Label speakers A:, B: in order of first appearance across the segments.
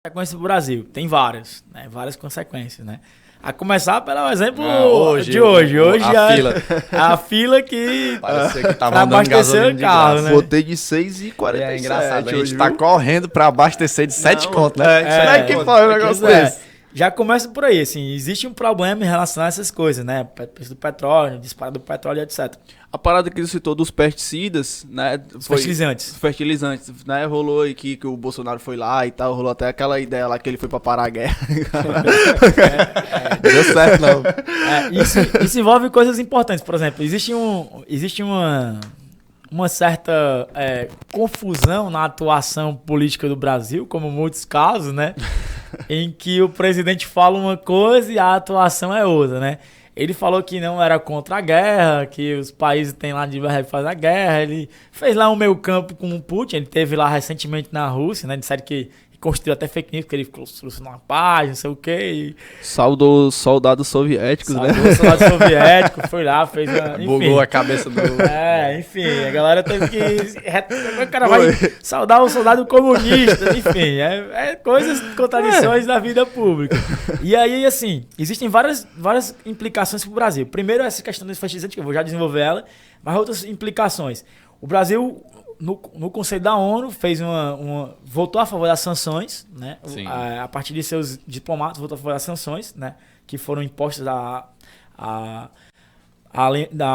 A: Consequências do Brasil, tem várias, né? Várias consequências, né? A começar pelo exemplo de hoje. Hoje a fila que
B: parecia que tava
A: pra
B: andando
A: abastecer
B: gasolina
A: o
B: de
A: carro,
B: graça.
A: né?
C: Botei de 6,47.
B: É engraçado, a gente
C: hoje,
B: tá
C: viu?
B: correndo pra abastecer de 7 conto, né?
C: Como é que faz um negócio
A: Pois é.
C: desse?
A: Já começa por aí, assim, existe um problema em relação a essas coisas, né? Preço do petróleo, disparo do petróleo, etc.
C: A parada que ele citou dos pesticidas, né?
A: Fertilizantes.
C: Fertilizantes, né? Rolou aí que o Bolsonaro foi lá e tal, rolou até aquela ideia lá que ele foi pra parar a guerra.
B: Deu certo, não.
A: Isso envolve coisas importantes, por exemplo, existe uma certa confusão na atuação política do Brasil, como muitos casos, né? Em que o presidente fala uma coisa e a atuação é outra, né? Ele falou que não era contra a guerra, que os países têm lá de fazer a guerra. Ele fez lá um meio campo com o Putin. Ele esteve lá recentemente na Rússia, né? Disseram que construiu até fake news, que ele solucionou uma paz, não sei o quê.
C: Saudou soldados soviéticos, né?
A: O soldado soviético foi lá, fez uma... Enfim.
B: Bugou a cabeça do...
A: Enfim, a galera teve que... O cara vai saudar o soldado comunista, enfim. Coisas, contradições da vida pública. E aí, assim, existem várias implicações para o Brasil. Primeiro, essa questão dos fertilizantes, que eu vou já desenvolver ela, mas outras implicações. O Brasil... No Conselho da ONU, voltou a favor das sanções, né? A partir de seus diplomatas, votou a favor das sanções, né? Que foram impostas da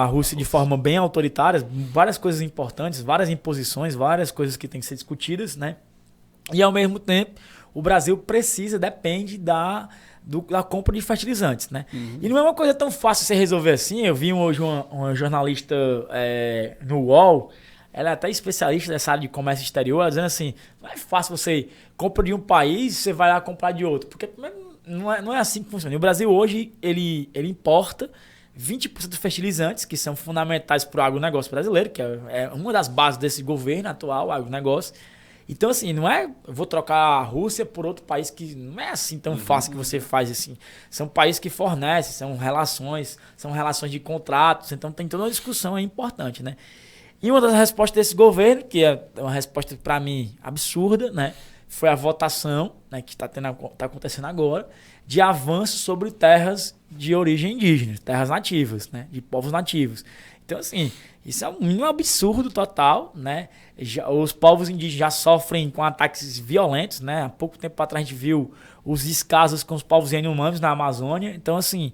A: Rússia de forma bem autoritária, várias coisas importantes, várias imposições, várias coisas que têm que ser discutidas, né? E, ao mesmo tempo, o Brasil depende da compra de fertilizantes, né? Uhum. E não é uma coisa tão fácil de você resolver assim. Eu vi hoje uma jornalista no UOL. Ela é até especialista nessa área de comércio exterior, ela dizendo assim, não é fácil você compra de um país e você vai lá comprar de outro, porque não é assim que funciona. E o Brasil hoje, ele importa 20% dos fertilizantes, que são fundamentais para o agronegócio brasileiro, que é uma das bases desse governo atual, o agronegócio. Então, assim, não é eu vou trocar a Rússia por outro país, que não é assim tão fácil que você faz assim. São países que fornecem, são relações de contratos, então tem toda uma discussão aí importante, né? E uma das respostas desse governo, que é uma resposta para mim absurda, né, foi a votação, né, que está acontecendo agora, de avanço sobre terras de origem indígena, terras nativas, né, de povos nativos. Então, assim, isso é um absurdo total, né? Os povos indígenas já sofrem com ataques violentos, né? Há pouco tempo atrás a gente viu os descasos com os povos Yanomamis na Amazônia. Então, assim,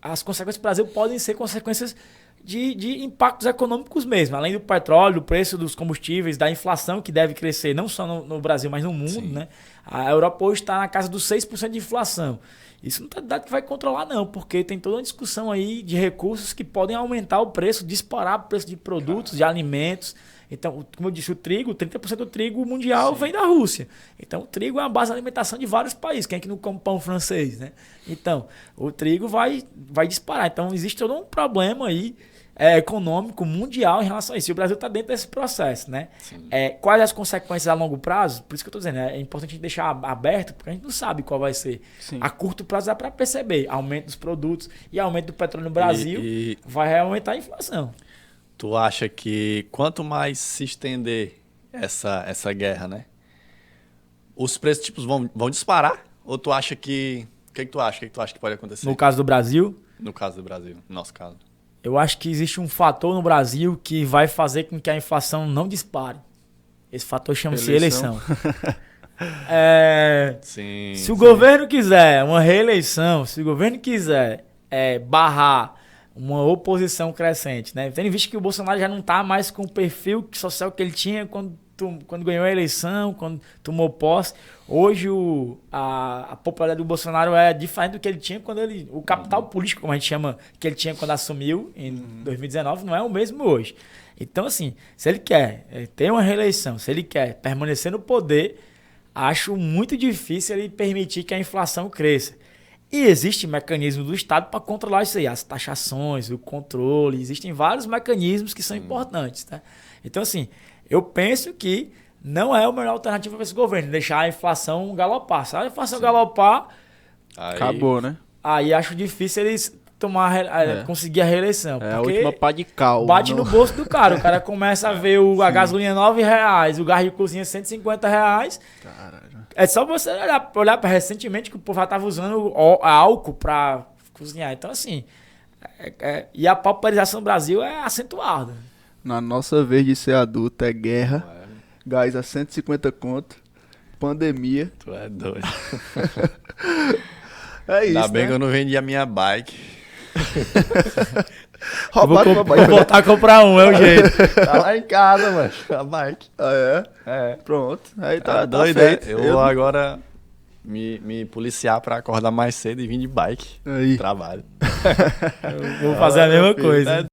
A: as consequências do Brasil podem ser consequências de impactos econômicos mesmo, além do petróleo, do preço dos combustíveis, da inflação que deve crescer não só no Brasil, mas no mundo, né? A Europa hoje está na casa dos 6% de inflação. Isso não está dado que vai controlar não, porque tem toda uma discussão aí de recursos que podem aumentar o preço, disparar o preço de produtos, de alimentos. Então, como eu disse, o trigo, 30% do trigo mundial vem da Rússia. Então, o trigo é a base de alimentação de vários países. Quem é que não come pão francês, né? Então, o trigo vai disparar. Então, existe todo um problema aí econômico mundial em relação a isso. E o Brasil está dentro desse processo, né? Quais as consequências a longo prazo? Por isso que eu estou dizendo, é importante a gente deixar aberto, porque a gente não sabe qual vai ser. Sim. A curto prazo dá para perceber. Aumento dos produtos e aumento do petróleo no Brasil vai aumentar a inflação.
B: Tu acha que quanto mais se estender essa guerra, né? Os preços tipo, vão disparar? Ou tu acha que... O que tu acha? O que tu acha que pode acontecer?
A: No caso do Brasil?
B: No caso do Brasil, no nosso caso.
A: Eu acho que existe um fator no Brasil que vai fazer com que a inflação não dispare. Esse fator chama-se eleição. Se o governo quiser uma reeleição, se o governo quiser barrar uma oposição crescente, né? Tendo visto que o Bolsonaro já não está mais com o perfil social que ele tinha quando ganhou a eleição, quando tomou posse. Hoje a popularidade do Bolsonaro é diferente do que ele tinha quando o capital político, como a gente chama, que ele tinha quando assumiu em 2019, não é o mesmo hoje. Então, assim, se ele quer ter uma reeleição, se ele quer permanecer no poder, acho muito difícil ele permitir que a inflação cresça. E existe mecanismo do Estado para controlar isso aí, as taxações, o controle, existem vários mecanismos que são importantes, tá? Então, assim, eu penso que não é a melhor alternativa para esse governo, deixar a inflação galopar. Se a inflação galopar,
C: acabou, né?
A: Aí acho difícil eles conseguir a reeleição.
C: É a última pá de cal.
A: Bate no bolso do cara. O cara começa a ver a gasolina R$9, o gás de cozinha R$150.
C: Caralho.
A: É só você olhar pra recentemente que o povo já tava usando álcool pra cozinhar. Então, assim, e a pauperização do Brasil é acentuada.
C: Na nossa vez de ser adulto é guerra, gás a 150 conto, pandemia.
B: Tu é doido.
C: É isso,
B: Ainda bem
C: né?
B: que eu não vendi a minha bike.
C: Roubaram uma
A: Vou
C: bike.
A: voltar a comprar um, é o jeito.
B: Tá lá em casa, mano. A bike.
C: Ah, é?
B: É.
C: Pronto. Aí
B: Tá
C: tá
B: doido,
C: feito.
B: Eu vou agora me policiar pra acordar mais cedo e vir de bike.
C: Aí.
B: Trabalho.
A: Eu vou fazer a mesma coisa.